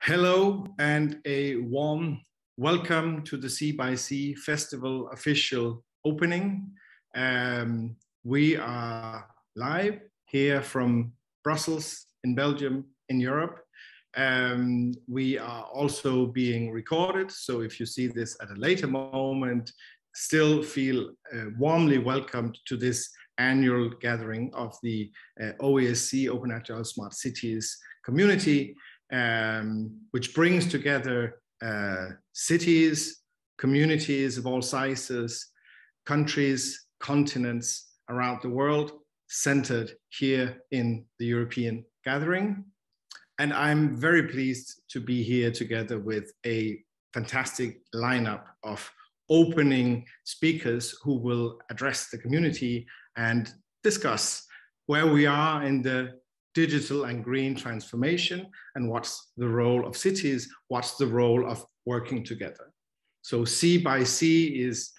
Hello and a warm welcome to the CxC Festival official opening. We are live here from Brussels in Belgium in Europe. We are also being recorded, so if you see this at a later moment, still feel warmly welcomed to this annual gathering of the OASC Open Agile Smart Cities community, which brings together cities, communities of all sizes, countries, continents around the world, centered here in the European gathering. And I'm very pleased to be here together with a fantastic lineup of opening speakers who will address the community and discuss where we are in the digital and green transformation and what's the role of cities, what's the role of working together. So CxC is,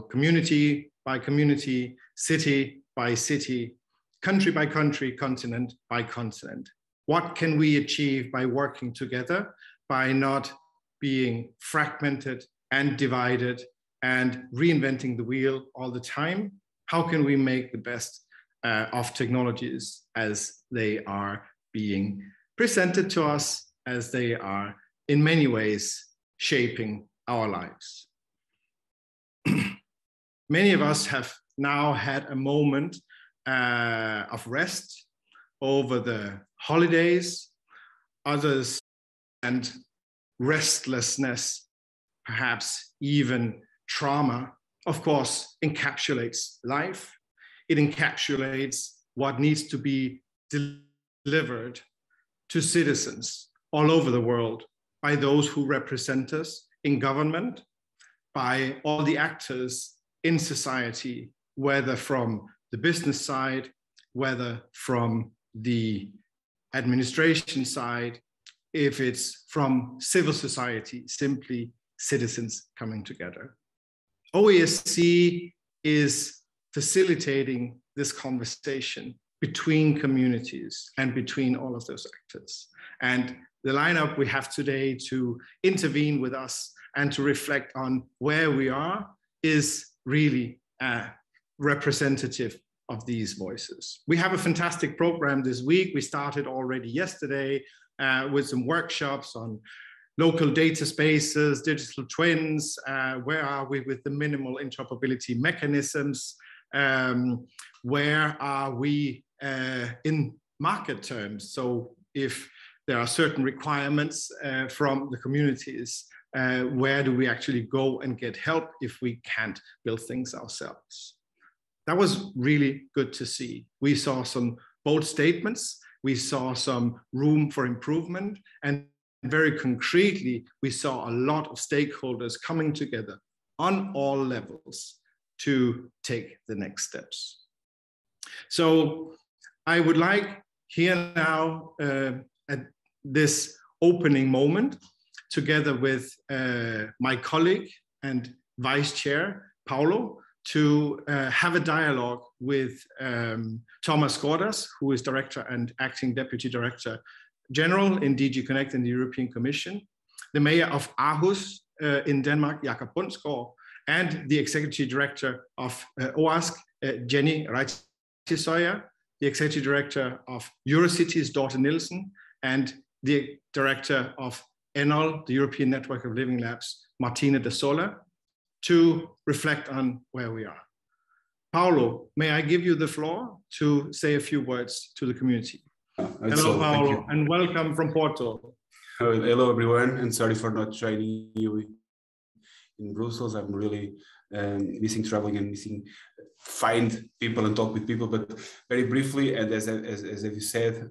community by community, city by city, country by country, continent by continent. What can we achieve by working together, by not being fragmented and divided and reinventing the wheel all the time? How can we make the best of technologies as they are being presented to us, as they are in many ways shaping our lives? Many of us have now had a moment of rest over the holidays, others and restlessness, perhaps even trauma, of course, encapsulates life. It encapsulates what needs to be delivered to citizens all over the world by those who represent us in government, by all the actors in society, whether from the business side, whether from the administration side, if it's from civil society, simply citizens coming together. OASC is facilitating this conversation between communities and between all of those actors. And the lineup we have today to intervene with us and to reflect on where we are is really representative of these voices. We have a fantastic program this week. We started already yesterday with some workshops on local data spaces, digital twins, where are we with the minimal interoperability mechanisms, where are we in market terms? So if there are certain requirements from the communities, where do we actually go and get help if we can't build things ourselves? That was really good to see. We saw some bold statements, we saw some room for improvement, and very concretely, we saw a lot of stakeholders coming together on all levels to take the next steps. So I would like here now at this opening moment, together with my colleague and vice chair, Paulo, to have a dialogue with Thomas Skordas, who is director and acting deputy director general in DG Connect in the European Commission, the mayor of Aarhus in Denmark, Bundsgaard, and the executive director of OASC, Geni, Raitisoja, the executive director of Eurocities, Dorthe Nielsen, and the director of ENoLL, the European Network of Living Labs, Martina, to reflect on where we are. Paulo, may I give you the floor to say a few words to the community? Hello, Paulo, and welcome from Porto. Hello, everyone, and sorry for not joining you in Brussels. I'm really missing traveling and missing find people and talk with people. But very briefly, and as you said,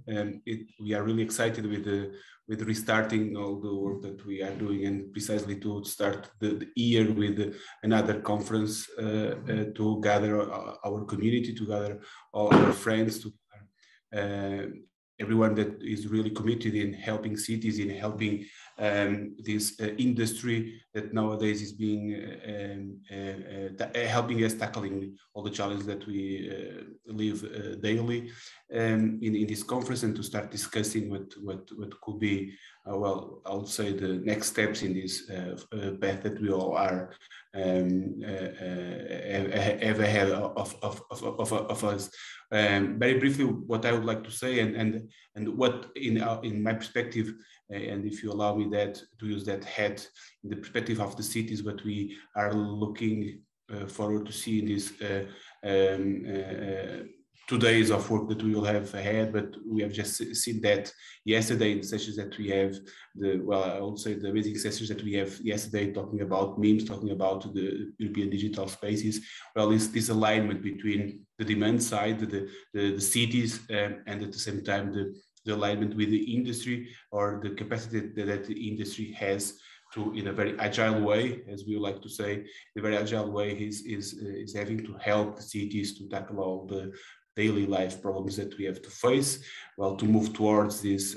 we are really excited with restarting all the work that we are doing, and precisely to start the year with another conference to gather our community, to gather all our friends, to everyone that is really committed in helping cities, in helping this industry that nowadays is being helping us tackling all the challenges that we live daily in this conference, and to start discussing what could be well, I would say the next steps in this path that we all are have ahead of us. Very briefly, what I would like to say, and what in my perspective, and if you allow me that to use that hat in the perspective of the cities, what we are looking forward to see in this 2 days of work that we will have ahead, but we have just seen that yesterday in the sessions that we have, I would say the amazing sessions that we have yesterday, talking about memes, talking about the European digital spaces. Well, it's this alignment between the demand side, the cities, and at the same time the alignment with the industry, or the capacity that the industry has to, in a very agile way, as we like to say, the very agile way is having to help the cities to tackle all the daily life problems that we have to face, well, to move towards this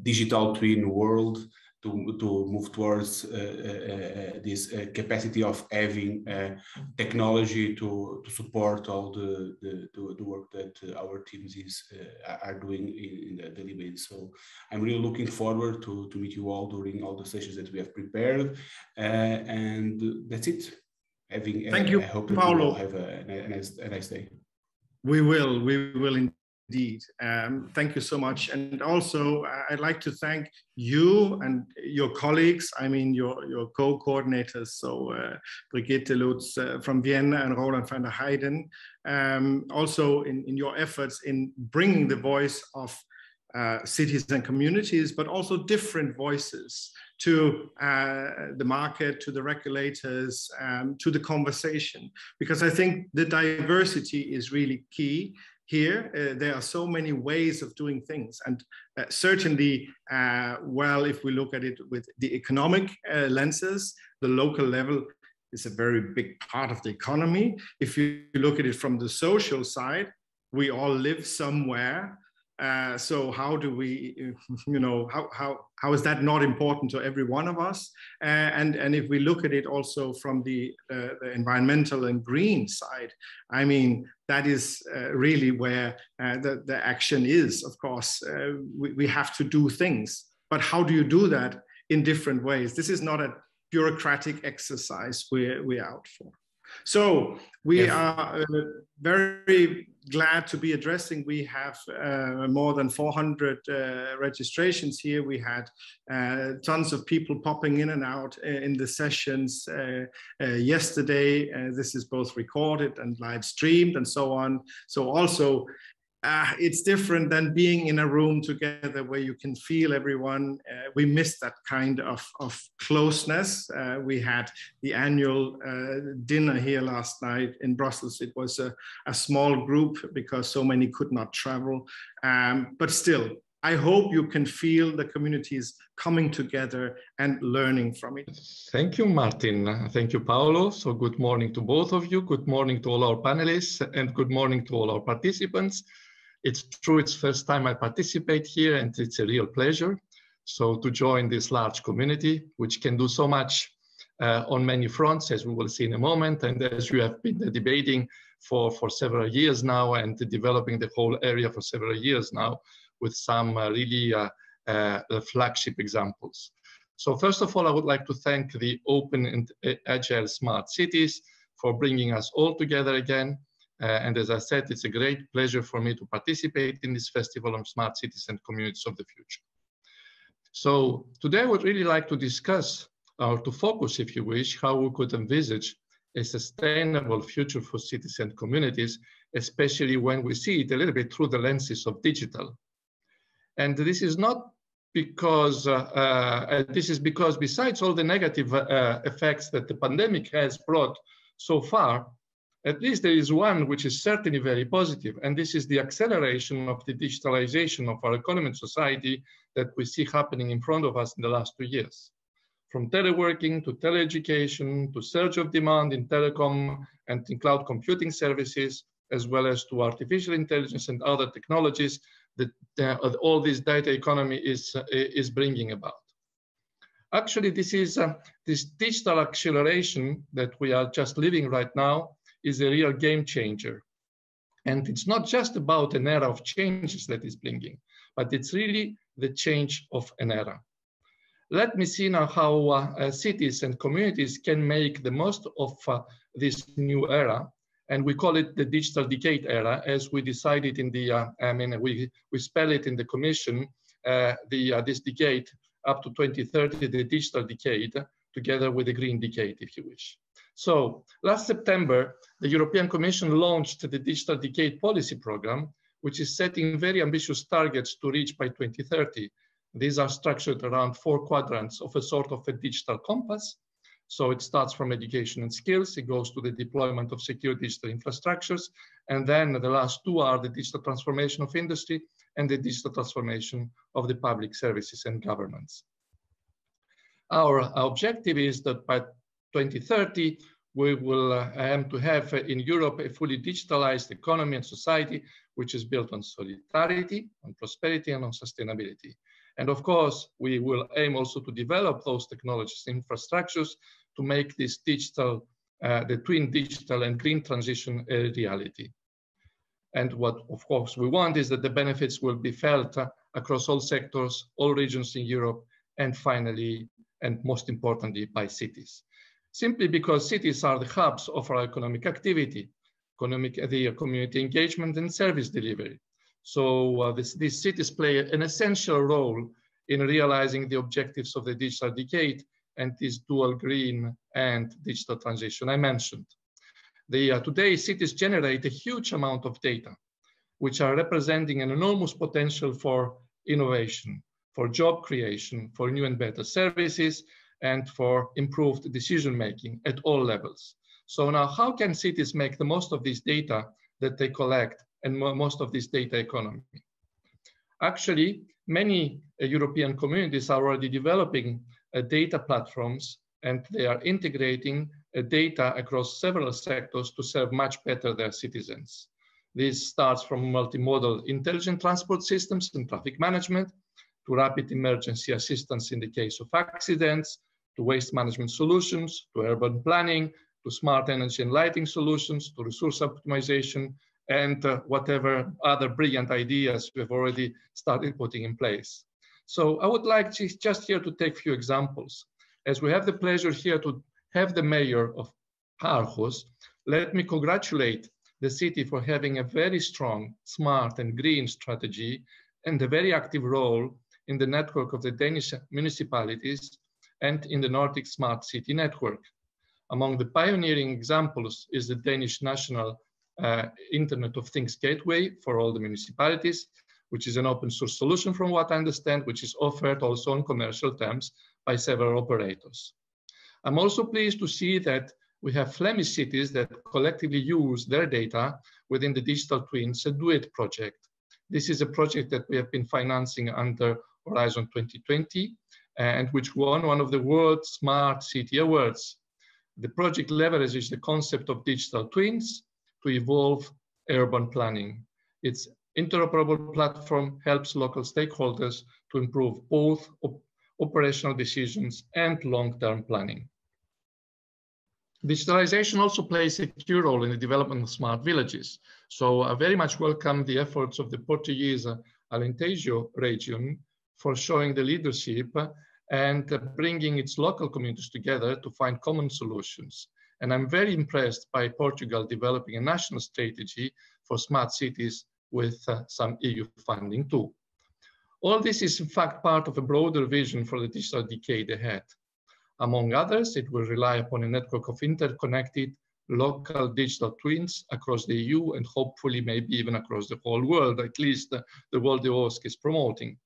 digital twin world, to move towards this capacity of having technology to support all the work that our teams are doing in the daily basis. So I'm really looking forward to meet you all during all the sessions that we have prepared, and that's it. Thank you, I hope that Paulo. you all have a nice day. We will indeed. Thank you so much. And also, I'd like to thank you and your colleagues, I mean, your co-coordinators, so Brigitte Lutz from Vienna and Roland van der Heijden, also in your efforts in bringing the voice of cities and communities, but also different voices to the market, to the regulators, to the conversation, because I think the diversity is really key here. There are so many ways of doing things, and certainly, well, if we look at it with the economic lenses, the local level is a very big part of the economy. If you look at it from the social side, we all live somewhere. So how do we, how is that not important to every one of us? And if we look at it also from the environmental and green side, I mean, that is really where the action is. Of course, we have to do things, but how do you do that in different ways? This is not a bureaucratic exercise we're out for. So we are very glad to be addressing. We have more than 400 registrations here. We had tons of people popping in and out in the sessions yesterday. This is both recorded and live streamed and so on. So also, it's different than being in a room together where you can feel everyone. We missed that kind of closeness. We had the annual dinner here last night in Brussels. It was a small group because so many could not travel. But still, I hope you can feel the communities coming together and learning from it. Thank you, Martin. Thank you, Paulo. So good morning to both of you. Good morning to all our panelists, and good morning to all our participants. It's true, it's first time I participate here, and it's a real pleasure. So to join this large community, which can do so much on many fronts, as we will see in a moment, and as you have been debating for several years now, and developing the whole area for several years now, with some really flagship examples. So first of all, I would like to thank the Open and Agile Smart Cities for bringing us all together again. And as I said, it's a great pleasure for me to participate in this festival on smart cities and communities of the future. So today I would really like to discuss, or to focus, if you wish, how we could envisage a sustainable future for cities and communities, especially when we see it a little bit through the lenses of digital. And this is not because, this is because besides all the negative effects that the pandemic has brought so far, at least there is one which is certainly very positive, and this is the acceleration of the digitalization of our economy and society that we see happening in front of us in the last 2 years. From teleworking to teleeducation to surge of demand in telecom and in cloud computing services, as well as to artificial intelligence and other technologies that all this data economy is bringing about. Actually, this digital acceleration that we are just living right now is a real game changer. And it's not just about an era of changes that is bringing, but it's really the change of an era. Let me see now how cities and communities can make the most of this new era. And we call it the digital decade era, as we decided in the, we spell it in the commission, this decade up to 2030, the digital decade, together with the green decade, if you wish. So last September, the European Commission launched the Digital Decade Policy Program, which is setting very ambitious targets to reach by 2030. These are structured around 4 quadrants of a sort of a digital compass. So it starts from education and skills, it goes to the deployment of secure digital infrastructures, and then the last 2 are the digital transformation of industry and the digital transformation of the public services and governments. Our objective is that by 2030, we will aim to have in Europe a fully digitalized economy and society, which is built on solidarity, on prosperity, and on sustainability. And of course, we will aim also to develop those technologies and infrastructures to make this digital, the twin digital and green transition a reality. And what, of course, we want is that the benefits will be felt across all sectors, all regions in Europe, and finally, and most importantly, by cities. Simply because cities are the hubs of our economic activity, the community engagement and service delivery. So these cities play an essential role in realizing the objectives of the digital decade and this dual green and digital transition I mentioned. Today, cities generate a huge amount of data, which are representing an enormous potential for innovation, for job creation, for new and better services, and for improved decision-making at all levels. So now, how can cities make the most of this data that they collect and most of this data economy? Actually, many European communities are already developing data platforms, and they are integrating data across several sectors to serve much better their citizens. This starts from multimodal intelligent transport systems and traffic management, to rapid emergency assistance in the case of accidents, to waste management solutions, to urban planning, to smart energy and lighting solutions, to resource optimization, and whatever other brilliant ideas we've already started putting in place. So I would like just here to take a few examples. As we have the pleasure here to have the mayor of Aarhus, let me congratulate the city for having a very strong, smart and green strategy and a very active role in the network of the Danish municipalities and in the Nordic Smart City Network. Among the pioneering examples is the Danish National Internet of Things Gateway for all the municipalities, which is an open source solution from what I understand, which is offered also on commercial terms by several operators. I'm also pleased to see that we have Flemish cities that collectively use their data within the Digital Twins Do It project. This is a project that we have been financing under Horizon 2020 and which won one of the World Smart City Awards. The project leverages the concept of digital twins to evolve urban planning. Its interoperable platform helps local stakeholders to improve both operational decisions and long-term planning. Digitalization also plays a key role in the development of smart villages. So I very much welcome the efforts of the Portuguese Alentejo region for showing the leadership and bringing its local communities together to find common solutions. And I'm very impressed by Portugal developing a national strategy for smart cities with some EU funding too. All this is in fact part of a broader vision for the digital decade ahead. Among others, it will rely upon a network of interconnected local digital twins across the EU and hopefully maybe even across the whole world, at least the world the OASC is promoting.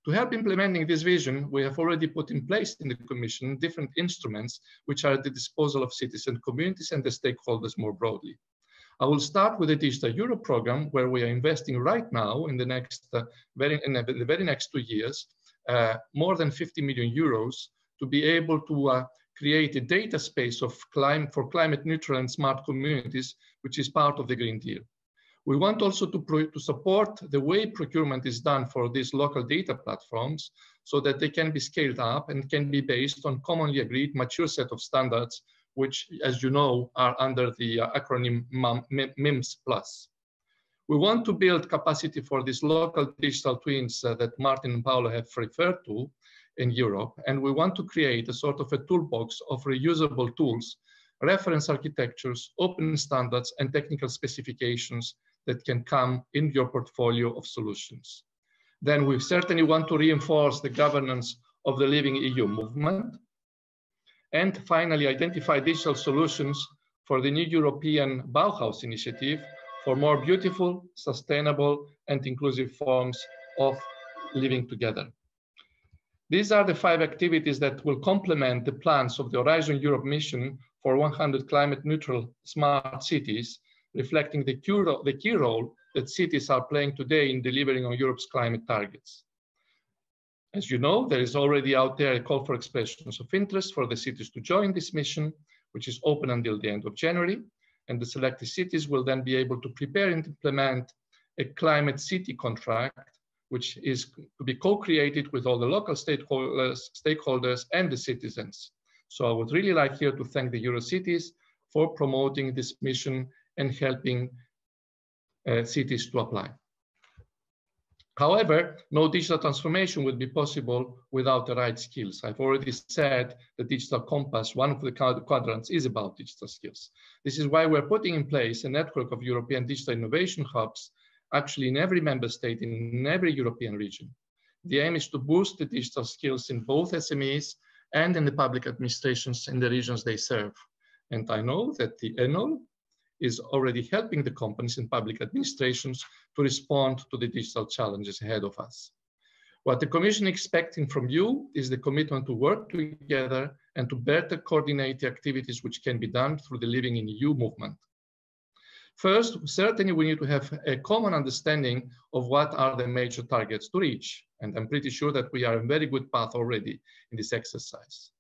To help implementing this vision, we have already put in place in the Commission different instruments which are at the disposal of cities and communities and the stakeholders more broadly. I will start with the Digital Europe program, where we are investing right now in the next, the very next 2 years, more than 50 million euros to be able to create a data space of for climate neutral and smart communities, which is part of the Green Deal. We want also to support the way procurement is done for these local data platforms so that they can be scaled up and can be based on commonly agreed mature set of standards, which, as you know, are under the acronym MIMS+. We want to build capacity for these local digital twins that Martin and Paulo have referred to in Europe, and we want to create a sort of a toolbox of reusable tools, reference architectures, open standards, and technical specifications that can come in your portfolio of solutions. Then we certainly want to reinforce the governance of the Living EU movement. And finally, identify digital solutions for the new European Bauhaus initiative for more beautiful, sustainable, and inclusive forms of living together. These are the 5 activities that will complement the plans of the Horizon Europe mission for 100 climate neutral smart cities, reflecting the key role that cities are playing today in delivering on Europe's climate targets. As you know, there is already out there a call for expressions of interest for the cities to join this mission, which is open until the end of January. And the selected cities will then be able to prepare and implement a climate city contract, which is to be co-created with all the local stakeholders and the citizens. So I would really like here to thank the Eurocities for promoting this mission and helping cities to apply. However, no digital transformation would be possible without the right skills. I've already said the digital compass, one of the quadrants, is about digital skills. This is why we're putting in place a network of European digital innovation hubs, actually in every member state, in every European region. The aim is to boost the digital skills in both SMEs and in the public administrations in the regions they serve. And I know that the ENoLL is already helping the companies and public administrations to respond to the digital challenges ahead of us. What the Commission is expecting from you is the commitment to work together and to better coordinate the activities which can be done through the Living in EU movement. First, certainly we need to have a common understanding of what are the major targets to reach. And I'm pretty sure that we are on a very good path already in this exercise.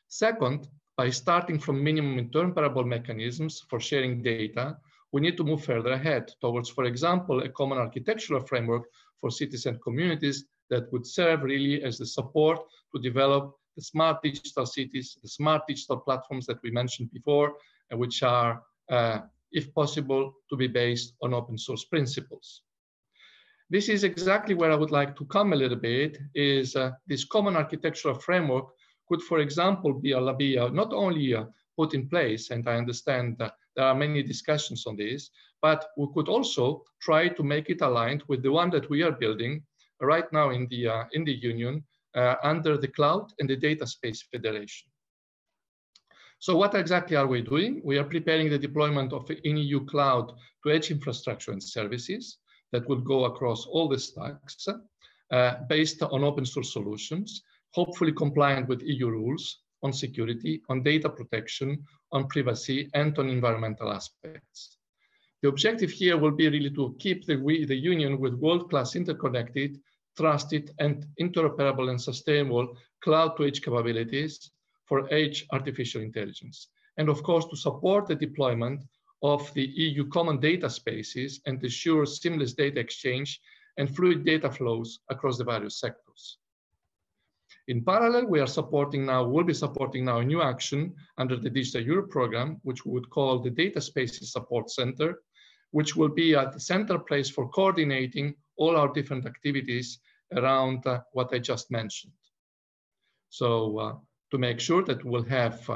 Second, by starting from minimum interoperable mechanisms for sharing data, we need to move further ahead towards, for example, a common architectural framework for cities and communities that would serve really as the support to develop the smart digital cities, the smart digital platforms that we mentioned before, and which are, if possible, to be based on open source principles. This is exactly where I would like to come a little bit, is this common architectural framework could, for example, be not only put in place, and I understand that there are many discussions on this, but we could also try to make it aligned with the one that we are building right now in the Union under the Cloud and the Data Space Federation. So what exactly are we doing? We are preparing the deployment of an EU cloud to edge infrastructure and services that will go across all the stacks based on open source solutions, hopefully compliant with EU rules on security, on data protection, on privacy, and on environmental aspects. The objective here will be really to keep the Union with world-class interconnected, trusted, and interoperable and sustainable cloud-to-edge capabilities for edge artificial intelligence. And of course, to support the deployment of the EU common data spaces and ensure seamless data exchange and fluid data flows across the various sectors. In parallel, we are supporting now, will be supporting now a new action under the Digital Europe program, which we would call the Data Spaces Support Center, which will be at the center place for coordinating all our different activities around what I just mentioned. So to make sure that we'll have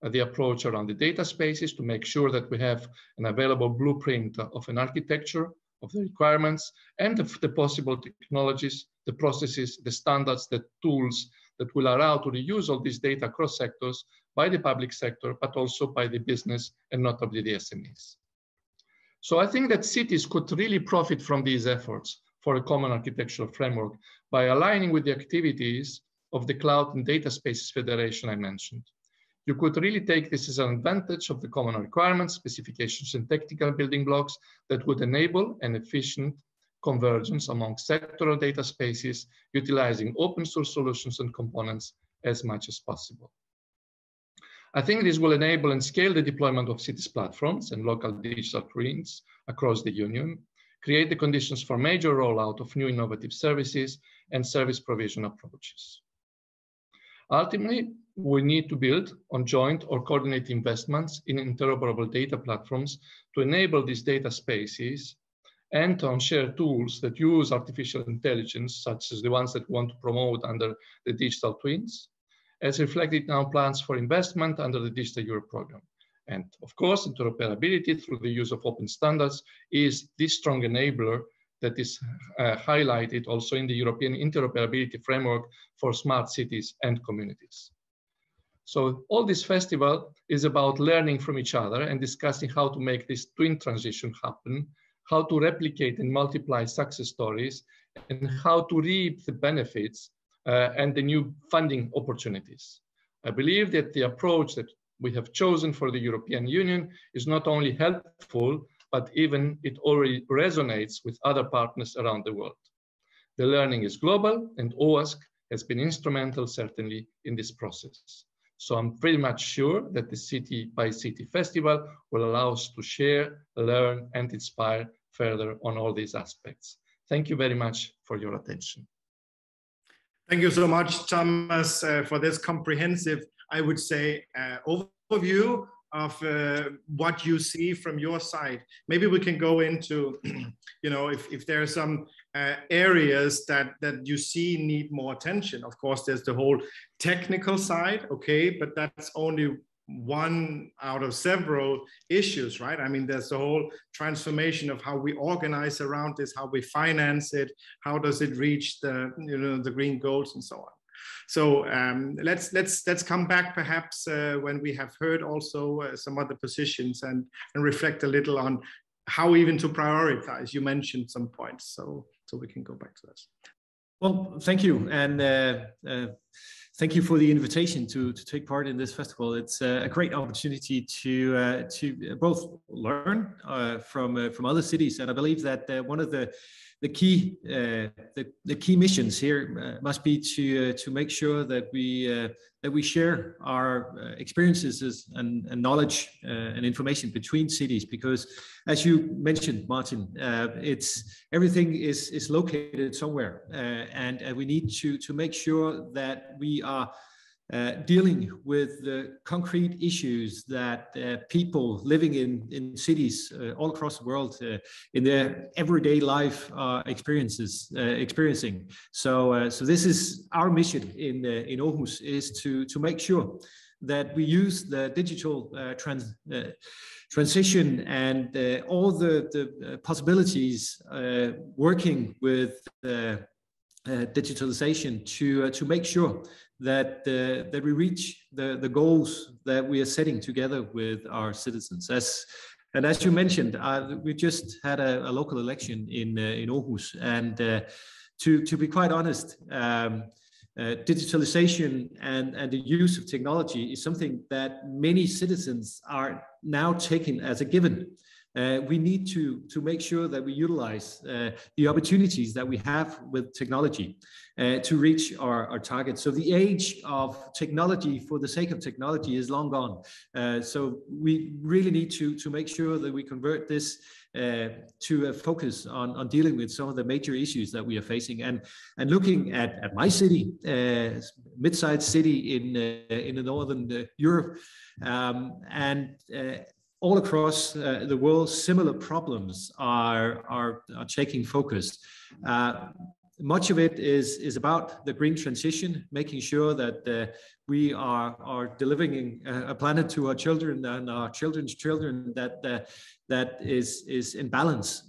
the approach around the data spaces, to make sure that we have an available blueprint of an architecture, of the requirements, and the possible technologies, the processes, the standards, the tools that will allow to reuse all this data across sectors by the public sector, but also by the business and notably the SMEs. So I think that cities could really profit from these efforts for a common architectural framework by aligning with the activities of the Cloud and Data Spaces Federation I mentioned. You could really take this as an advantage of the common requirements, specifications, and technical building blocks that would enable an efficient convergence among sectoral data spaces, utilizing open source solutions and components as much as possible. I think this will enable and scale the deployment of cities platforms and local digital twins across the Union. create the conditions for major rollout of new innovative services and service provision approaches. Ultimately, we need to build on joint or coordinate investments in interoperable data platforms to enable these data spaces and on shared tools that use artificial intelligence, such as the ones that we want to promote under the digital twins, as reflected in our plans for investment under the Digital Europe program. And of course, interoperability through the use of open standards is this strong enabler that is highlighted also in the European interoperability framework for smart cities and communities. So all this festival is about learning from each other and discussing how to make this twin transition happen, how to replicate and multiply success stories, and how to reap the benefits and the new funding opportunities. I believe that the approach that we have chosen for the European Union is not only helpful, but even it already resonates with other partners around the world. The learning is global, and OASC has been instrumental, certainly, in this process. So I'm pretty much sure that the City by City Festival will allow us to share, learn, and inspire further on all these aspects. Thank you very much for your attention. Thank you so much, Thomas, for this comprehensive, I would say, overview of what you see from your side. Maybe we can go into, you know, if there are some areas that you see need more attention. Of course, there's the whole technical side, okay, but that's only one out of several issues, right? I mean, there's the whole transformation of how we organize around this, how we finance it, how does it reach the, you know, the green goals and so on. So let's come back perhaps when we have heard also some other positions and reflect a little on how even to prioritize. You mentioned some points, so we can go back to this. Well, thank you, and thank you for the invitation to take part in this festival. It's a great opportunity to both learn from other cities, and I believe that one of the key missions here must be to make sure that we share our experiences and knowledge and information between cities, because as you mentioned, Martin, everything is located somewhere, and we need to make sure that we are dealing with the concrete issues that people living in cities all across the world in their everyday life are experiencing. So this is our mission in Aarhus, is to make sure that we use the digital transition and all the possibilities working with digitalization to make sure that we reach the goals that we are setting together with our citizens. And as you mentioned, we just had a local election in Aarhus, and to be quite honest, digitalization and the use of technology is something that many citizens are now taking as a given. We need to make sure that we utilize the opportunities that we have with technology to reach our targets. So the age of technology for the sake of technology is long gone. So we really need to make sure that we convert this to a focus on dealing with some of the major issues that we are facing. And looking at my city, mid-sized city in the northern Europe, and all across the world, similar problems are taking focus. Much of it is about the green transition, making sure that we are delivering a planet to our children and our children's children that is in balance.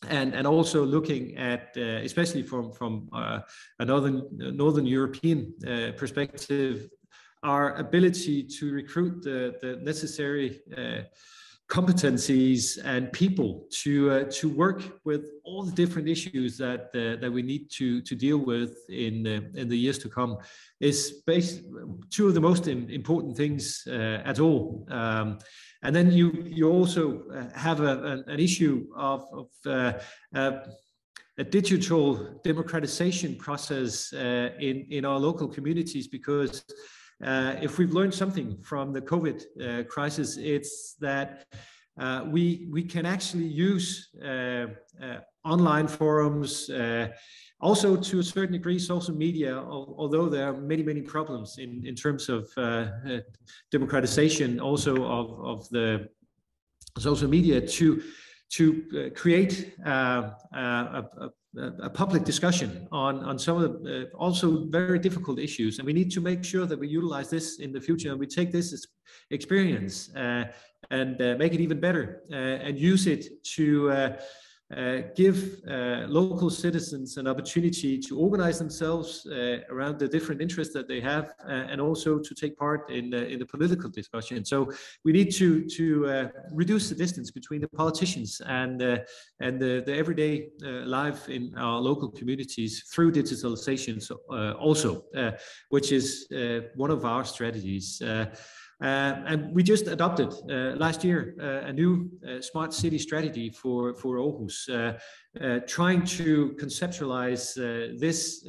And also looking at, especially from a northern European perspective, our ability to recruit the necessary competencies and people to work with all the different issues that we need to deal with in the years to come is two of the most important things at all. And then you also have an issue of a digital democratization process in our local communities, because if we've learned something from the COVID crisis, it's that we can actually use online forums, also to a certain degree social media, although there are many problems in terms of democratization also of the social media to create a public discussion on some of the also very difficult issues. And we need to make sure that we utilize this in the future, and we take this experience and make it even better, and use it to give local citizens an opportunity to organize themselves around the different interests that they have, and also to take part in the political discussion. So we need to reduce the distance between the politicians and the everyday life in our local communities through digitalization, also, which is one of our strategies. And we just adopted last year a new smart city strategy for Aarhus, trying to conceptualize this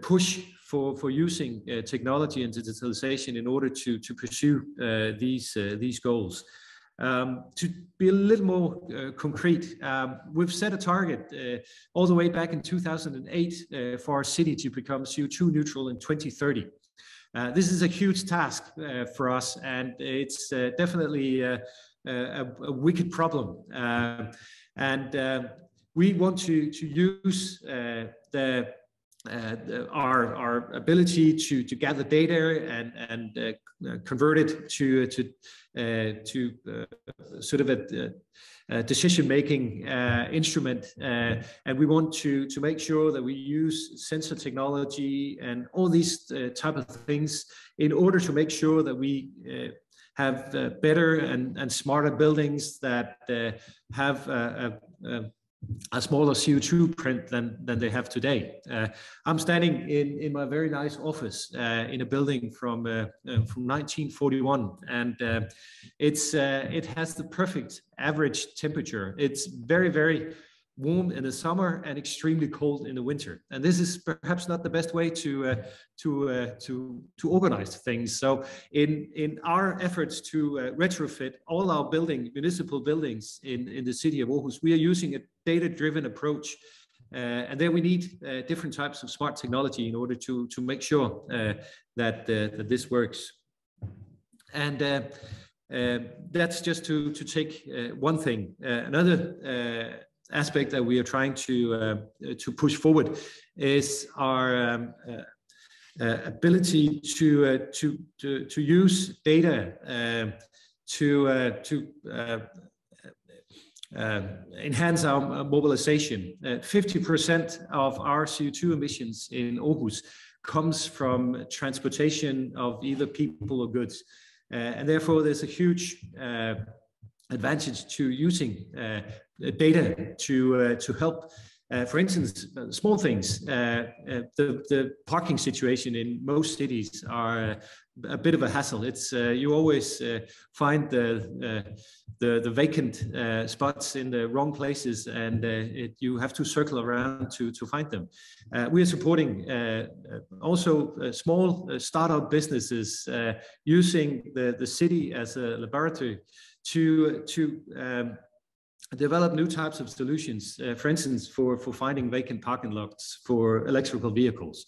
push for using technology and digitalization in order to pursue these goals. To be a little more concrete, we've set a target all the way back in 2008 for our city to become CO2 neutral in 2030. This is a huge task for us, and it's definitely a wicked problem. And we want to use our ability to gather data and convert it to sort of a decision-making instrument, and we want to make sure that we use sensor technology and all these type of things in order to make sure that we have better and smarter buildings that have a smaller CO2 print than they have today. I'm standing in my very nice office in a building from 1941, and it has the perfect average temperature. It's very warm in the summer and extremely cold in the winter. And this is perhaps not the best way to organize things. So in our efforts to retrofit all our municipal buildings in the city of Aarhus, we are using a data-driven approach. And then we need different types of smart technology in order to make sure that this works. And that's just to take one thing. Another aspect that we are trying to push forward is our ability to use data to enhance our mobilization. 50% of our CO2 emissions in Aarhus comes from transportation of either people or goods, and therefore there's a huge advantage to using data to help. For instance, small things. The parking situation in most cities are a bit of a hassle. It's you always find the vacant spots in the wrong places, and you have to circle around to find them. We are supporting also small startup businesses using the city as a laboratory to develop new types of solutions, for instance, for finding vacant parking lots for electrical vehicles.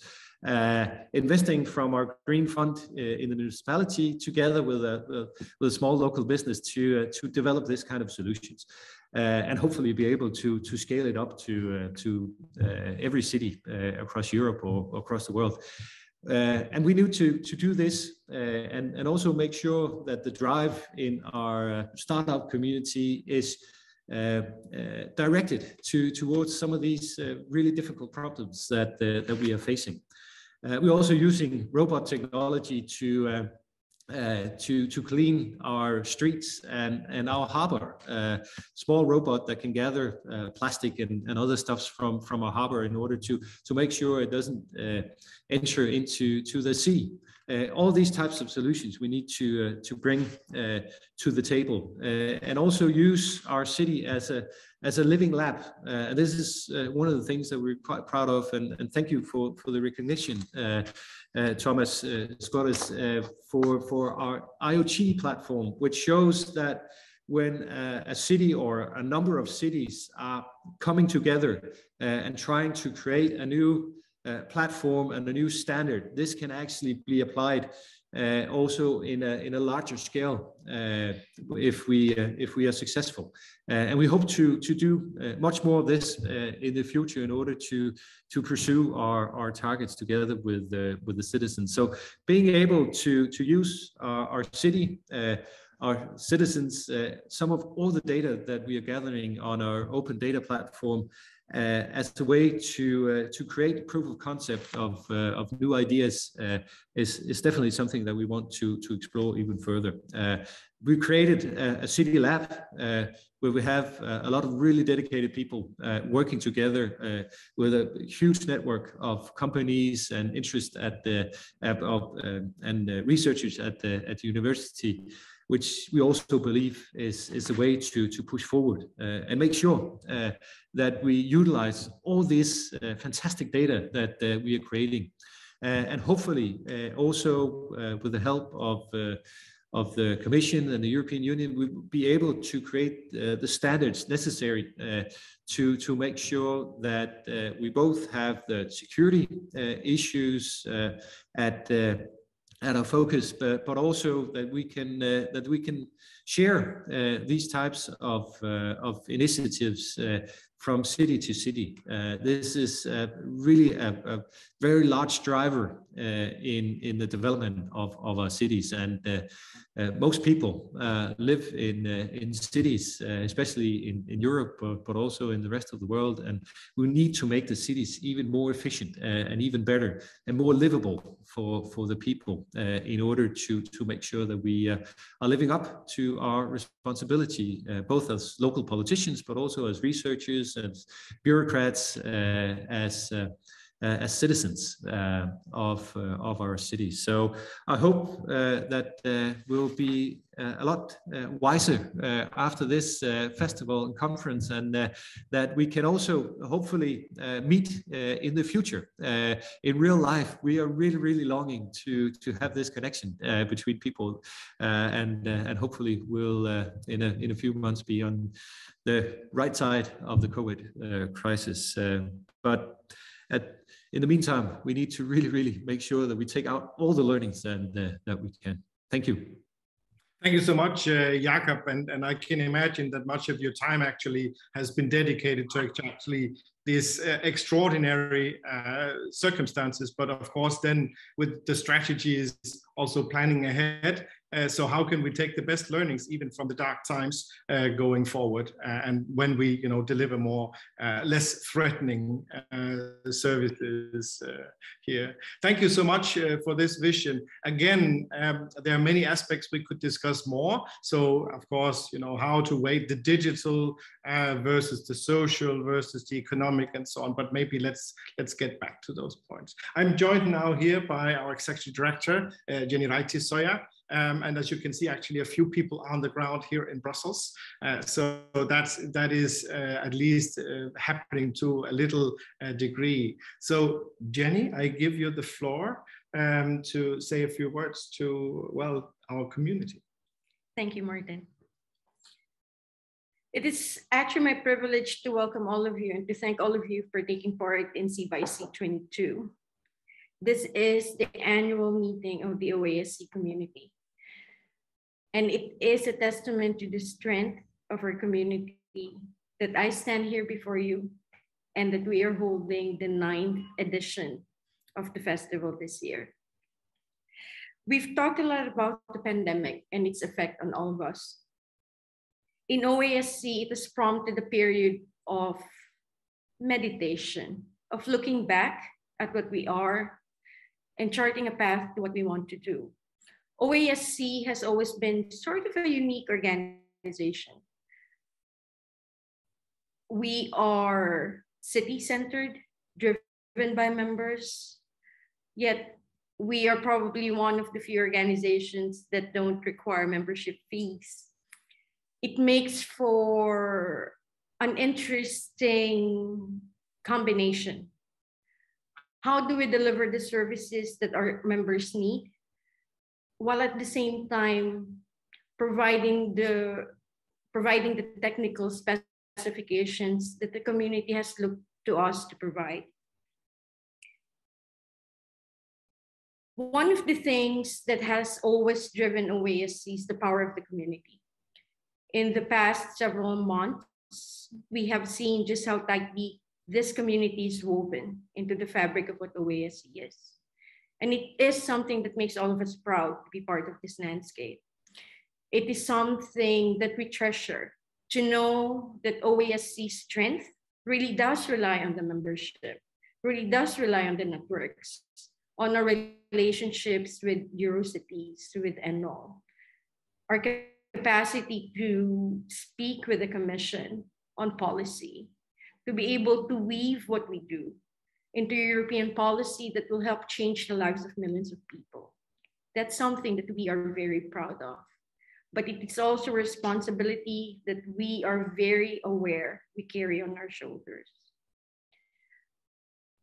Investing from our green fund in the municipality together with a small local business to develop this kind of solutions, and hopefully be able to scale it up to every city across Europe or across the world. And we need to do this and also make sure that the drive in our startup community is directed towards some of these really difficult problems that we are facing. We're also using robot technology to clean our streets and our harbor. Small robot that can gather plastic and other stuffs from our harbor in order to make sure it doesn't enter into the sea. All these types of solutions we need to bring to the table, and also use our city as a living lab. This is one of the things that we're quite proud of, and thank you for the recognition, Thomas Skordas, for our IoT platform, which shows that when a city or a number of cities are coming together and trying to create a new platform and a new standard, this can actually be applied also in a larger scale if we are successful, and we hope to do much more of this in the future in order to pursue our targets together with the citizens. So being able to use our city, our citizens, some of all the data that we are gathering on our open data platform as a way to create proof of concept of new ideas is definitely something that we want to explore even further. We created a city lab where we have a lot of really dedicated people working together with a huge network of companies and interest at the and researchers at the university, which we also believe is a way to push forward and make sure that we utilize all this fantastic data that we are creating. And hopefully also with the help of the Commission and the European Union, we'll be able to create the standards necessary to make sure that we both have the security issues at our focus, but also that we can share these types of initiatives from city to city. This is really a very large driver in the development of our cities, and most people live in cities, especially in Europe, but also in the rest of the world, and we need to make the cities even more efficient and even better and more livable for the people in order to make sure that we are living up to our responsibility, both as local politicians, but also as researchers, as bureaucrats, as citizens of our cities. So I hope that we'll be a lot wiser after this festival and conference, and that we can also hopefully meet in the future in real life. We are really longing to have this connection between people, and hopefully we'll in a few months be on the right side of the COVID crisis. But in the meantime, we need to really make sure that we take out all the learnings and that we can. Thank you. Thank you so much, Jakob. And I can imagine that much of your time actually has been dedicated to actually these extraordinary circumstances, but of course then with the strategies also planning ahead. So how can we take the best learnings even from the dark times going forward, and when we deliver more less threatening services here. Thank you so much for this vision. Again, there are many aspects we could discuss more. So of course, how to weigh the digital versus the social versus the economic and so on, but maybe let's get back to those points. I'm joined now here by our Executive Director, Geni Raitisoja. And as you can see, actually a few people on the ground here in Brussels. So that is at least happening to a little degree. So Geni, I give you the floor to say a few words to, well, our community. Thank you, Martin. It is actually my privilege to welcome all of you and to thank all of you for taking part in CxC 22. This is the annual meeting of the OASC community. And it is a testament to the strength of our community that I stand here before you and that we are holding the 9th edition of the festival this year. We've talked a lot about the pandemic and its effect on all of us. In OASC, it has prompted a period of meditation, of looking back at what we are and charting a path to what we want to do. OASC has always been sort of a unique organization. We are city-centered, driven by members, yet we are probably one of the few organizations that don't require membership fees. It makes for an interesting combination. How do we deliver the services that our members need, while at the same time providing the providing the technical specifications that the community has looked to us to provide. One of the things that has always driven OASC is the power of the community. In the past several months, we have seen just how tightly this community is woven into the fabric of what OASC is. And it is something that makes all of us proud to be part of this landscape. It is something that we treasure, to know that OASC's strength really does rely on the membership, really does rely on the networks, on our relationships with Eurocities, with ENoLL, our capacity to speak with the Commission on policy, to be able to weave what we do into European policy that will help change the lives of millions of people. That's something that we are very proud of. But it is also a responsibility that we are very aware we carry on our shoulders.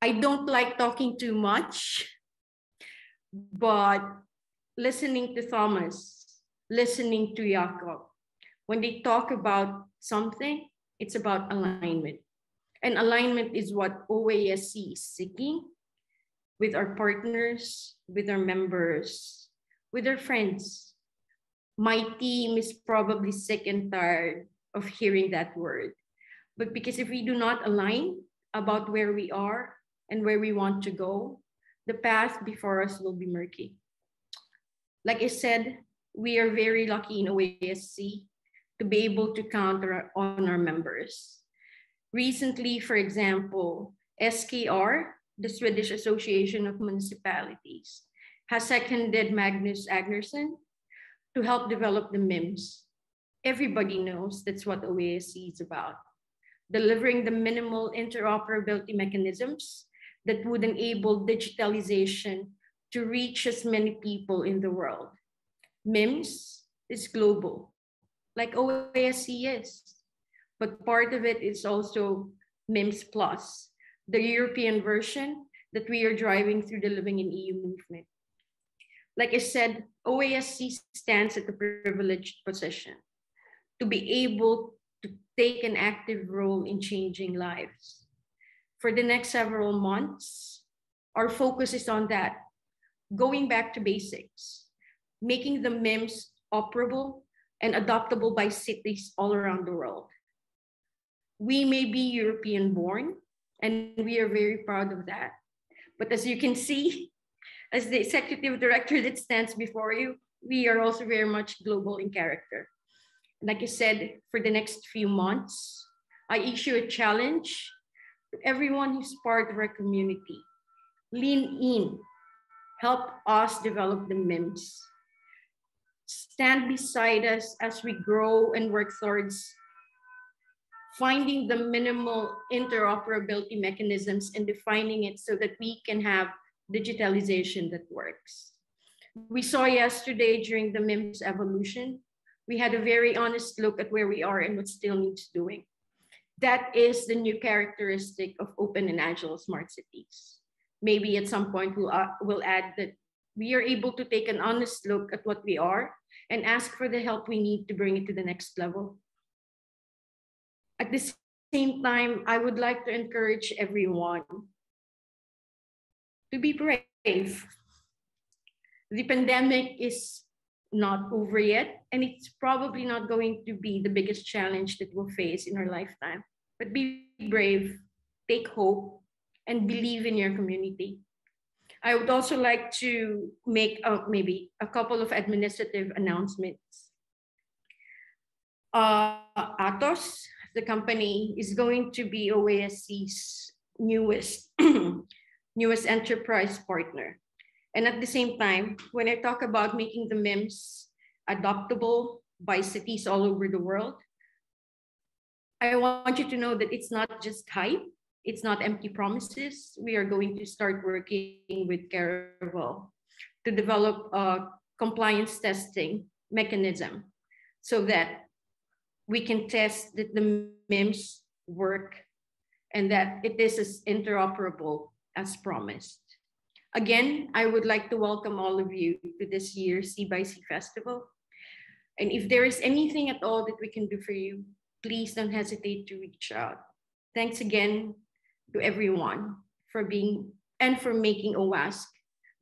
I don't like talking too much, but listening to Thomas, listening to Jakob, when they talk about something, it's about alignment. And alignment is what OASC is seeking with our partners, with our members, with our friends. My team is probably sick and tired of hearing that word. But because if we do not align about where we are and where we want to go, the path before us will be murky. Like I said, we are very lucky in OASC to be able to count on our members. Recently, for example, SKR, the Swedish Association of Municipalities, has seconded Magnus Agnersen to help develop the MIMS. Everybody knows that's what OASC is about, delivering the minimal interoperability mechanisms that would enable digitalization to reach as many people in the world. MIMS is global, like OASC is, but part of it is also MIMS Plus, the European version that we are driving through the Living in EU movement. Like I said, OASC stands at a privileged position to be able to take an active role in changing lives. For the next several months, our focus is on that, going back to basics, making the MIMS operable and adoptable by cities all around the world. We may be European born, and we are very proud of that. But as you can see, as the executive director that stands before you, we are also very much global in character. Like I said, for the next few months, I issue a challenge to everyone who's part of our community. Lean in, help us develop the MIMS. Stand beside us as we grow and work towards finding the minimal interoperability mechanisms and defining it so that we can have digitalization that works. We saw yesterday during the MIMS evolution, we had a very honest look at where we are and what still needs doing. That is the new characteristic of open and agile smart cities. Maybe at some point we'll add that we are able to take an honest look at what we are and ask for the help we need to bring it to the next level. At the same time, I would like to encourage everyone to be brave. The pandemic is not over yet, and it's probably not going to be the biggest challenge that we'll face in our lifetime. But be brave, take hope, and believe in your community. I would also like to make maybe a couple of administrative announcements. Atos, the company, is going to be OASC's newest enterprise partner. And at the same time, when I talk about making the MIMS adoptable by cities all over the world, I want you to know that it's not just hype, it's not empty promises. We are going to start working with Caravel to develop a compliance testing mechanism so that we can test that the MIMS work and that it is as interoperable as promised. Again, I would like to welcome all of you to this year's CxC Festival. And if there is anything at all that we can do for you, please don't hesitate to reach out. Thanks again to everyone for being and for making OASC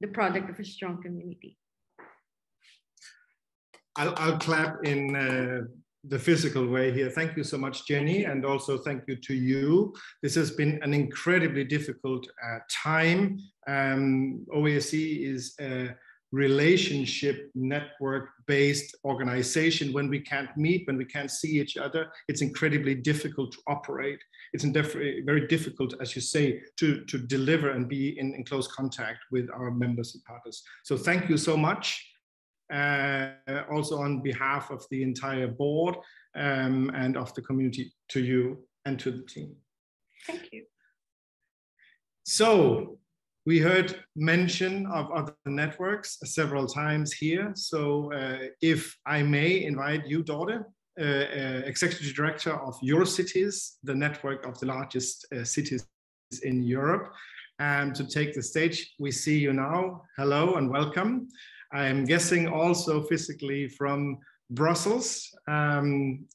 the product of a strong community. I'll clap in the physical way here. Thank you so much, Geni, and also thank you to you. This has been an incredibly difficult time. OASC is a relationship network-based organization. When we can't meet, when we can't see each other, it's incredibly difficult to operate. It's very difficult, as you say, to deliver and be in close contact with our members and partners. So thank you so much. Also on behalf of the entire board and of the community, to you and to the team. Thank you. So we heard mention of other networks several times here. So if I may invite you, Dorthe, Executive Director of Eurocities, the network of the largest cities in Europe, to take the stage. We see you now. Hello and welcome. I'm guessing also physically from Brussels,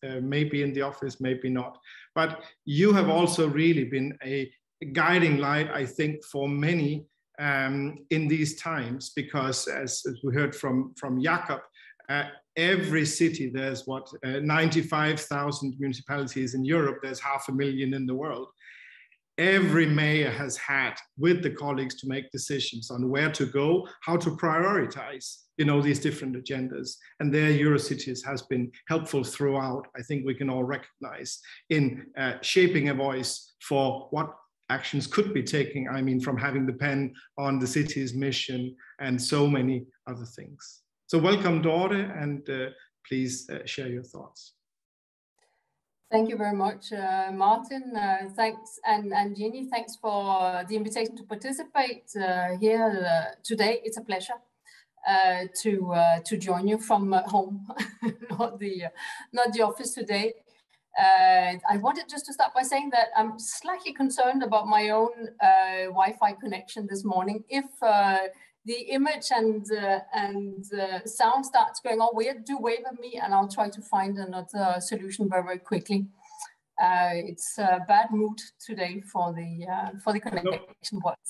maybe in the office, maybe not. But you have also really been a guiding light, I think, for many in these times, because as we heard from Jakob, every city, there's what, 95,000 municipalities in Europe, there's 500,000 in the world. Every mayor has had with the colleagues to make decisions on where to go, how to prioritize, these different agendas. And their Eurocities has been helpful throughout. I think we can all recognize in shaping a voice for what actions could be taken. I mean, from having the pen on the city's mission and so many other things. So welcome, Dorthe, and please share your thoughts. Thank you very much, Martin. Thanks, and Geni, thanks for the invitation to participate here today. It's a pleasure to join you from home, not the office today. I wanted just to start by saying that I'm slightly concerned about my own Wi-Fi connection this morning. If the image and sound starts going all weird, do wave at me and I'll try to find another solution very, very quickly. It's a bad mood today for the connection.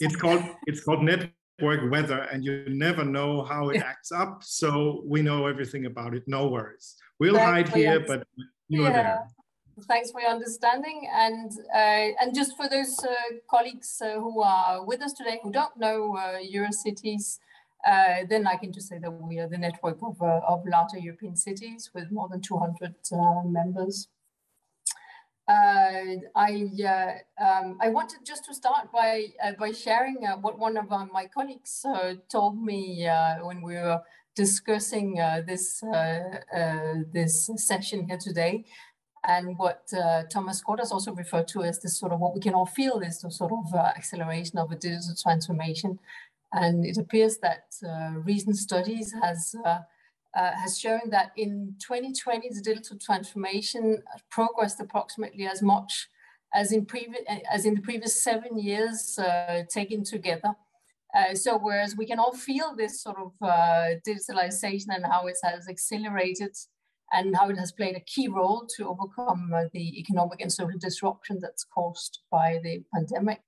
It's called network weather, and you never know how it acts up. So we know everything about it. No worries. We'll hide here, but you're there. Thanks for your understanding, and just for those colleagues who are with us today who don't know Eurocities, then I can just say that we are the network of larger European cities with more than 200 members. I wanted just to start by sharing what one of my colleagues told me when we were discussing this session here today. And what Thomas Skordas also referred to as this sort of what we can all feel is the sort of acceleration of a digital transformation. And it appears that recent studies has shown that in 2020, the digital transformation progressed approximately as much as in the previous 7 years taken together. So whereas we can all feel this sort of digitalization and how it has accelerated and how it has played a key role to overcome the economic and social disruption that's caused by the pandemic.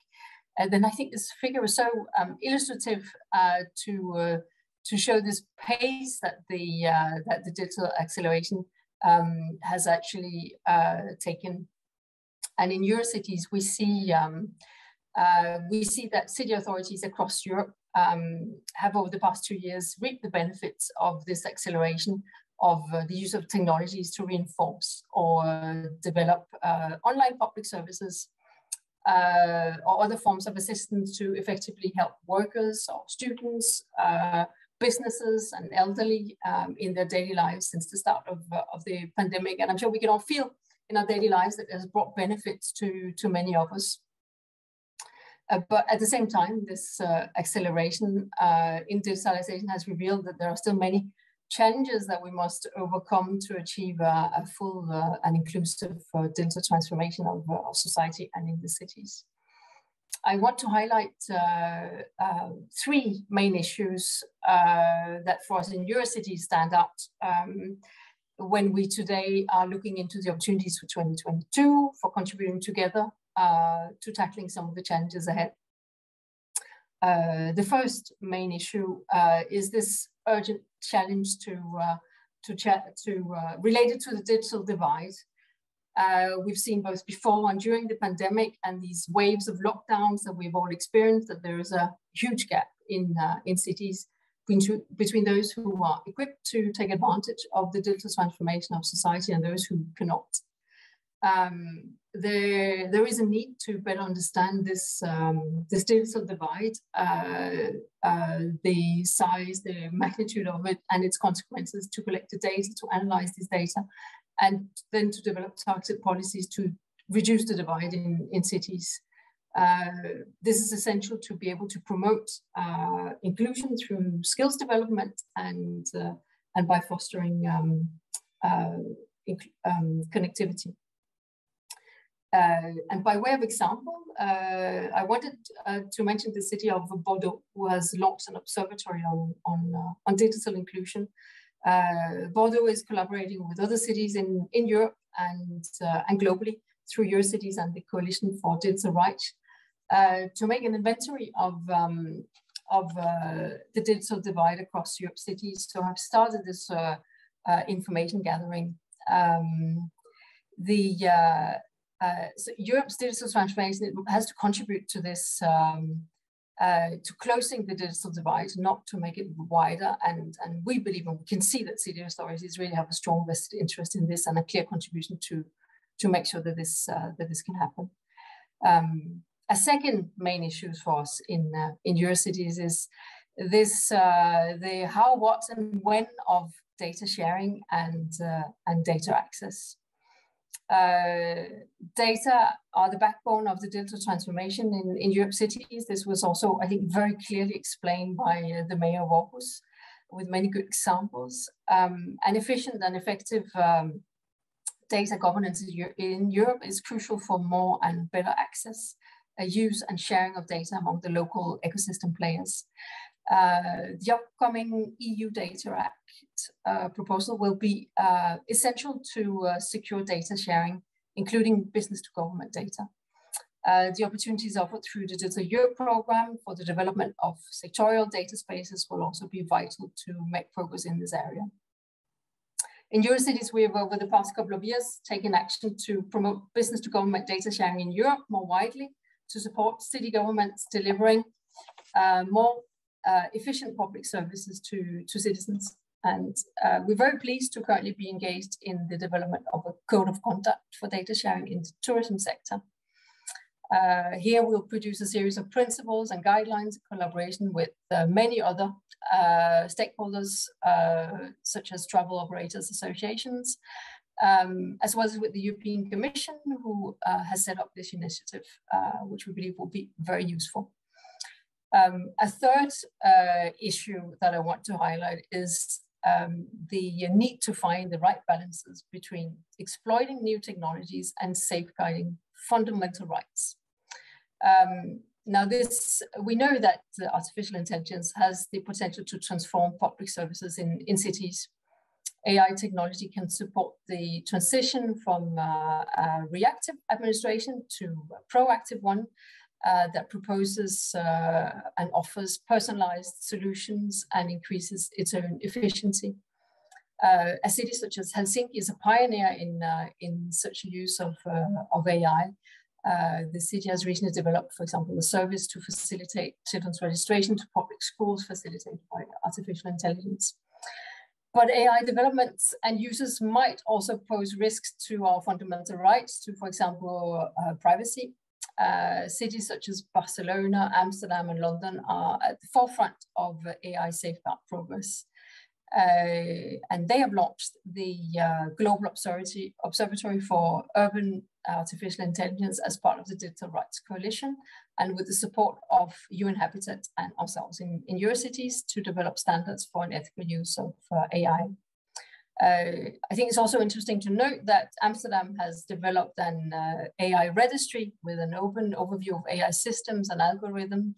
And then I think this figure is so illustrative to show this pace that the digital acceleration has actually taken. And in Eurocities, we see that city authorities across Europe have over the past 2 years reaped the benefits of this acceleration of the use of technologies to reinforce or develop online public services or other forms of assistance to effectively help workers or students, businesses and elderly in their daily lives since the start of the pandemic. And I'm sure we can all feel in our daily lives that it has brought benefits to many of us. But at the same time, this acceleration in digitalization has revealed that there are still many challenges that we must overcome to achieve a full and inclusive digital transformation of society and in the cities. I want to highlight 3 main issues that for us in Eurocities stand out. when we today are looking into the opportunities for 2022 for contributing together to tackling some of the challenges ahead. The first main issue is this urgent challenge related to the digital divide. We've seen both before and during the pandemic and these waves of lockdowns that we've all experienced, that there is a huge gap in cities between those who are equipped to take advantage of the digital transformation of society and those who cannot. There is a need to better understand this digital divide, the size, the magnitude of it, and its consequences, to collect the data, to analyze this data, and then to develop targeted policies to reduce the divide in cities. This is essential to be able to promote inclusion through skills development and by fostering connectivity. And by way of example, I wanted to mention the city of Bordeaux, who has launched an observatory on digital inclusion. Bordeaux is collaborating with other cities in Europe and globally through Eurocities and the Coalition for Digital Rights to make an inventory of the digital divide across Europe's cities. So I've started this information gathering. So Europe's digital transformation has to contribute to this, to closing the digital divide, not to make it wider. And we believe, and we can see that city authorities really have a strong vested interest in this and a clear contribution to make sure that this can happen. A second main issue for us in Eurocities is this: the how, what, and when of data sharing and data access. Data are the backbone of the digital transformation in Europe cities. This was also, I think, very clearly explained by the mayor of Aarhus, with many good examples. An efficient and effective data governance in Europe is crucial for more and better access, use and sharing of data among the local ecosystem players. The upcoming EU Data Act proposal will be essential to secure data sharing, including business to government data. The opportunities offered through the Digital Europe program for the development of sectorial data spaces will also be vital to make progress in this area. In Eurocities, we have over the past couple of years taken action to promote business to government data sharing in Europe more widely, to support city governments delivering more efficient public services to citizens. And we're very pleased to currently be engaged in the development of a code of conduct for data sharing in the tourism sector. Here we'll produce a series of principles and guidelines in collaboration with many other stakeholders, such as travel operators associations, as well as with the European Commission, who has set up this initiative, which we believe will be very useful. A third issue that I want to highlight is the need to find the right balances between exploiting new technologies and safeguarding fundamental rights. Now we know that artificial intelligence has the potential to transform public services in cities. AI technology can support the transition from a reactive administration to a proactive one that proposes and offers personalized solutions and increases its own efficiency. A city such as Helsinki is a pioneer in such use of AI. The city has recently developed, for example, a service to facilitate children's registration to public schools facilitated by artificial intelligence. But AI developments and uses might also pose risks to our fundamental rights to, for example, privacy. Cities such as Barcelona, Amsterdam, and London are at the forefront of AI safeguard progress. And they have launched the Global Observatory for Urban Artificial Intelligence as part of the Digital Rights Coalition, and with the support of UN Habitat and ourselves in Eurocities to develop standards for an ethical use of AI. I think it's also interesting to note that Amsterdam has developed an AI registry with an open overview of AI systems and algorithms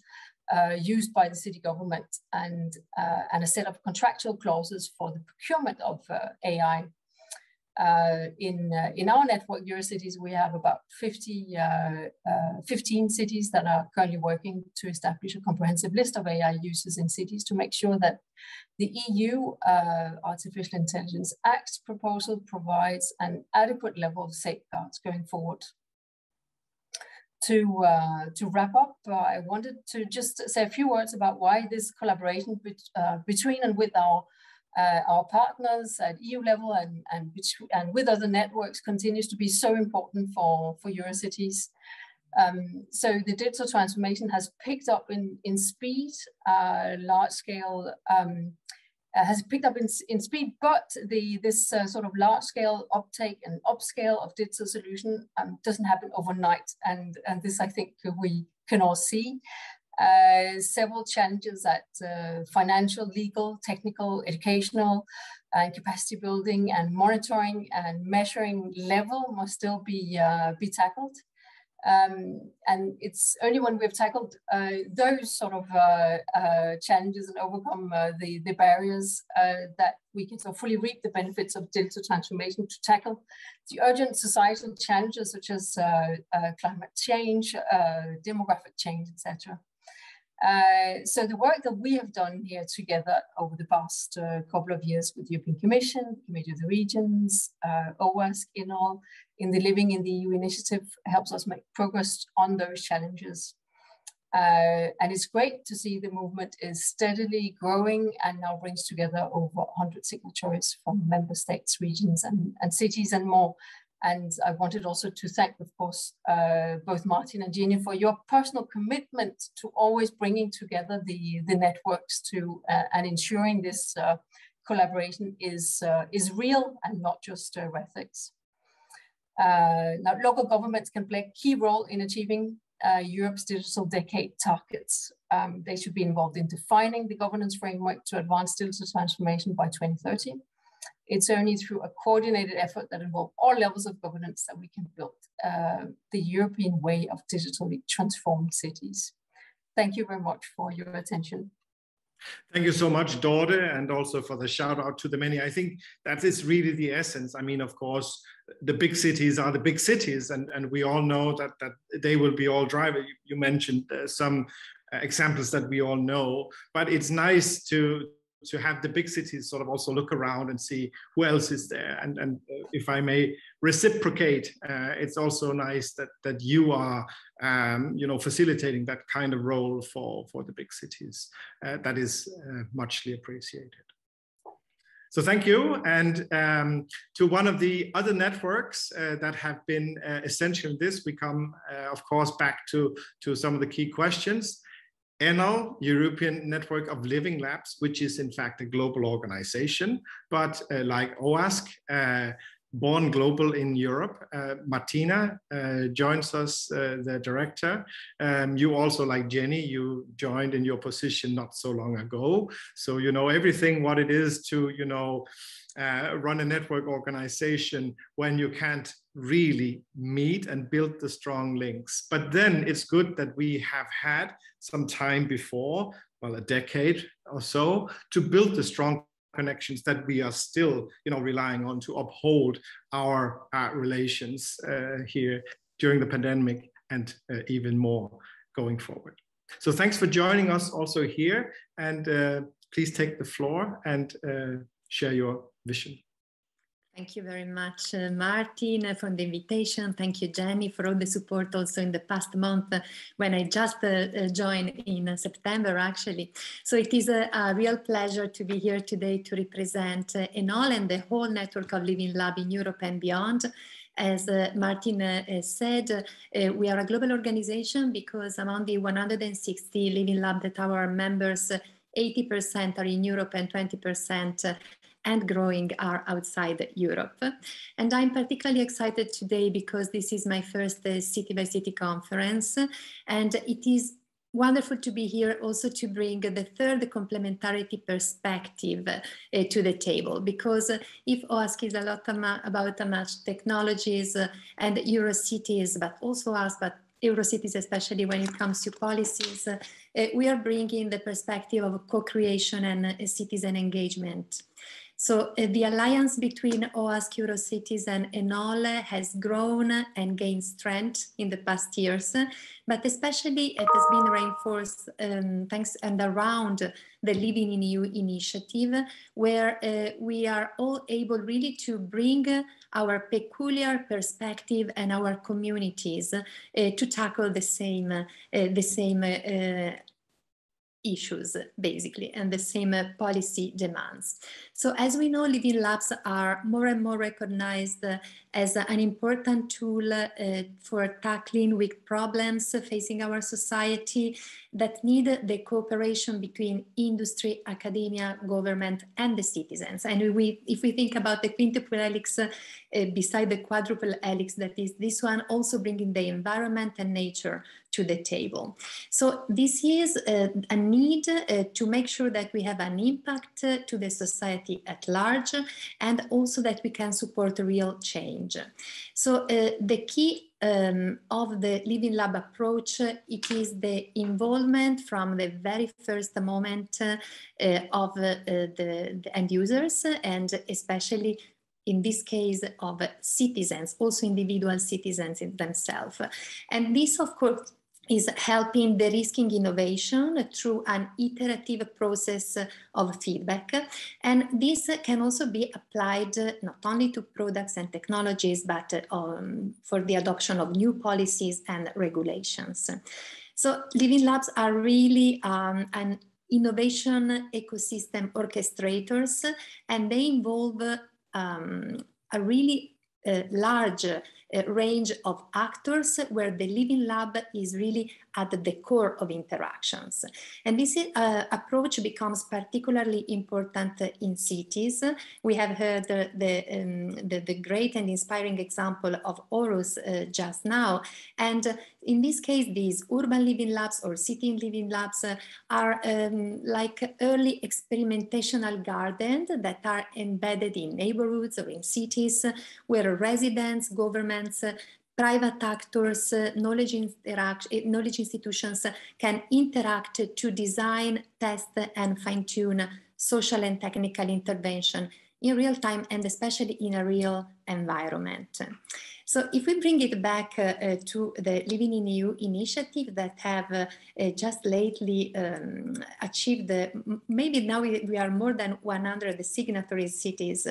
used by the city government, and a set of contractual clauses for the procurement of AI. In our network, Eurocities, we have about 15 cities that are currently working to establish a comprehensive list of AI users in cities to make sure that the EU Artificial Intelligence Act proposal provides an adequate level of safeguards going forward. To wrap up, I wanted to just say a few words about why this collaboration between and with our partners at EU level and with other networks continues to be so important for Eurocities. So the digital transformation has picked up in speed, large scale, has picked up in speed, but this sort of large scale uptake and upscale of digital solution doesn't happen overnight. And this, I think, we can all see. Several challenges at financial, legal, technical, educational, capacity building and monitoring and measuring level must still be tackled. And it's only when we've tackled those sort of challenges and overcome the barriers that we can sort of fully reap the benefits of digital transformation to tackle the urgent societal challenges such as climate change, demographic change, etc. So the work that we have done here together over the past couple of years with the European Commission, Committee of the Regions, OASC, ENoLL, in the Living in the EU initiative helps us make progress on those challenges. And it's great to see the movement is steadily growing and now brings together over 100 signatories from member states, regions, and cities and more. And I wanted also to thank, of course, both Martina and Geni for your personal commitment to always bringing together the networks to and ensuring this collaboration is real and not just ethics. Now, local governments can play a key role in achieving Europe's digital decade targets. They should be involved in defining the governance framework to advance digital transformation by 2030. It's only through a coordinated effort that involves all levels of governance that we can build the European way of digitally transformed cities. Thank you very much for your attention. Thank you so much, Dorthe, and also for the shout out to the many. I think that is really the essence. I mean, of course, the big cities are the big cities, and we all know that they will be all drivers. You mentioned some examples that we all know, but it's nice to have the big cities sort of also look around and see who else is there. And if I may reciprocate, it's also nice that you are, facilitating that kind of role for the big cities. That is muchly appreciated. So thank you. And to one of the other networks that have been essential in this, we come, of course, back to some of the key questions. ENoLL, European Network of Living Labs, which is in fact a global organization, but like OASC, born global in Europe. Martina joins us, the director. You also, like Geni, you joined in your position not so long ago. So you know everything what it is to, run a network organization when you can't really meet and build the strong links. But then it's good that we have had some time before, well, a decade or so, to build the strong connections that we are still, relying on to uphold our relations here during the pandemic and even more going forward. So thanks for joining us also here, and please take the floor and share your vision. Thank you very much, Martin, for the invitation. Thank you, Geni, for all the support also in the past month when I just joined in September, actually. So it is a real pleasure to be here today to represent ENoLL and the whole network of Living Lab in Europe and beyond. As Martin said, we are a global organization because among the 160 Living Lab that are our members, 80% are in Europe and 20% and growing are outside Europe. And I'm particularly excited today because this is my first city by city conference, and it is wonderful to be here also to bring the third complementarity perspective to the table, because if OASC is a lot about matched technologies and Eurocities, but also us, but Eurocities, especially when it comes to policies, we are bringing the perspective of co-creation and citizen engagement. So the alliance between OASC, Eurocities and ENoLL has grown and gained strength in the past years, but especially it has been reinforced thanks and around the Living in EU initiative, where we are all able really to bring our peculiar perspective and our communities to tackle the same issues, basically, and the same policy demands. So as we know, Living Labs are more and more recognized as an important tool for tackling with problems facing our society that need the cooperation between industry, academia, government, and the citizens. And if we think about the quintuple helix beside the quadruple helix, that is this one, also bringing the environment and nature to the table. So this is a need to make sure that we have an impact to the society at large, and also that we can support real change. So the key of the Living Lab approach, it is the involvement from the very first moment of the end users, and especially in this case of citizens, also individual citizens in themselves. And this, of course, is helping de-risking innovation through an iterative process of feedback. And this can also be applied not only to products and technologies, but for the adoption of new policies and regulations. So Living Labs are really an innovation ecosystem orchestrators, and they involve a really large range of actors, where the Living Lab is really at the core of interactions. And this approach becomes particularly important in cities. We have heard the great and inspiring example of Aarhus just now. And in this case, these urban Living Labs or city Living Labs are like early experimentational gardens that are embedded in neighborhoods or in cities, where residents, governments, private actors, knowledge institutions can interact to design, test, and fine-tune social and technical intervention in real time, and especially in a real environment. So if we bring it back to the Living in EU initiative that have just lately achieved, maybe now we are more than 100 signatory cities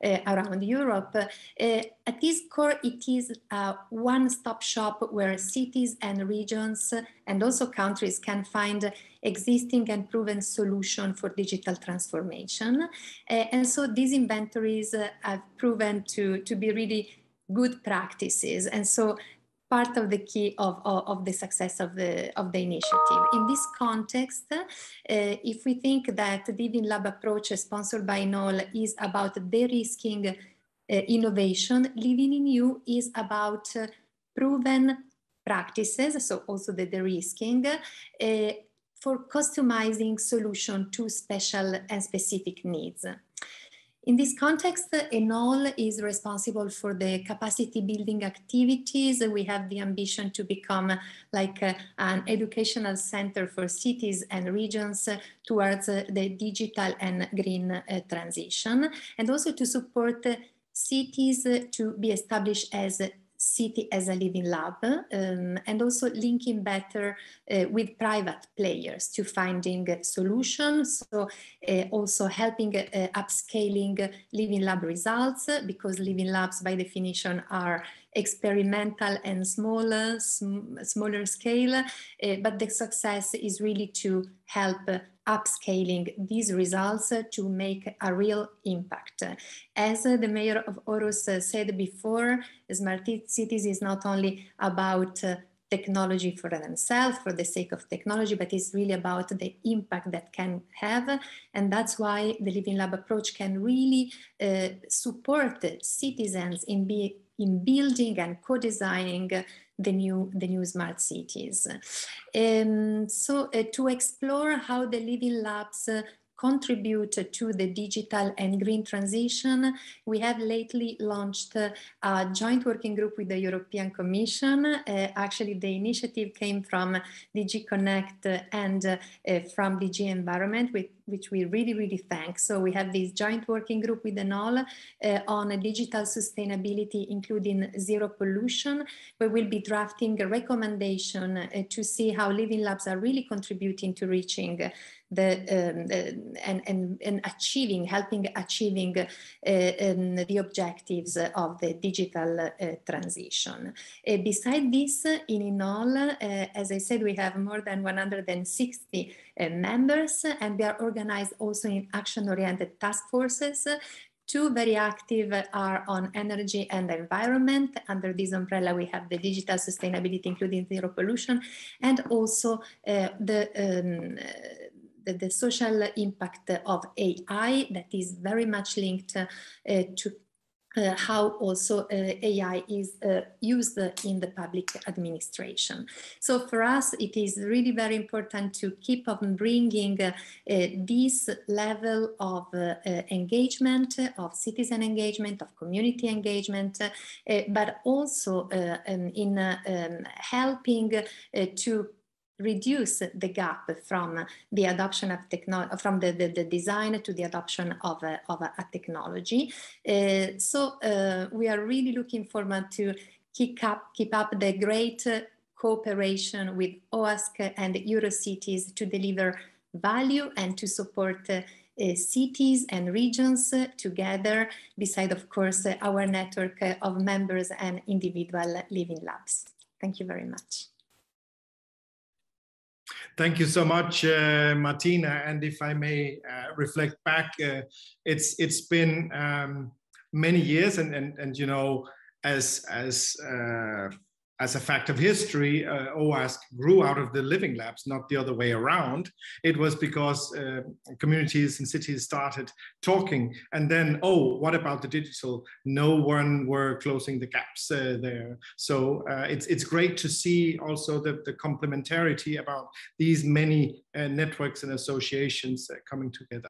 around Europe. At its core, it is a one-stop shop where cities and regions and also countries can find existing and proven solution for digital transformation. And so these inventories have proven to be really good practices, and so part of the key of the success of the initiative. In this context, if we think that the Living Lab approach sponsored by ENoLL is about de-risking innovation, Living in EU is about proven practices, so also the de-risking, for customizing solution to special and specific needs. In this context, ENoLL is responsible for the capacity building activities. We have the ambition to become like an educational center for cities and regions towards the digital and green transition, and also to support cities to be established as city as a Living Lab, and also linking better with private players to finding solutions. So also helping upscaling Living Lab results, because Living Labs by definition are experimental and smaller scale, but the success is really to help upscaling these results to make a real impact. As the mayor of Aarhus said before, smart cities is not only about technology for themselves, for the sake of technology, but it's really about the impact that can have. And that's why the Living Lab approach can really support citizens in building and co-designing the new smart cities. So to explore how the Living Labs contribute to the digital and green transition, we have lately launched a joint working group with the European Commission. Actually, the initiative came from DG Connect and from DG Environment, which we really, really thank. So we have this joint working group with ENoLL on digital sustainability, including zero pollution. We will be drafting a recommendation to see how living labs are really contributing to reaching and achieving, helping achieving the objectives of the digital transition. Beside this, in ENoLL, as I said, we have more than 160 members, and we are organized also in action-oriented task forces. Two very active are on energy and environment. Under this umbrella, we have the digital sustainability, including zero pollution, and also the social impact of AI that is very much linked to how also AI is used in the public administration. So for us, it is really very important to keep on bringing this level of engagement, of citizen engagement, of community engagement, but also in helping to reduce the gap from the adoption of technology, from the design to the adoption of a technology. So we are really looking forward to keep up the great cooperation with OASC and Eurocities to deliver value and to support cities and regions together, beside, of course, our network of members and individual living labs. Thank you very much. Thank you so much, Martina. And if I may reflect back, it's been many years, and you know, as a fact of history, OASC grew out of the living labs, not the other way around. It was because communities and cities started talking, and then, oh, what about the digital? No one were closing the gaps there. So it's great to see also the complementarity about these many networks and associations coming together.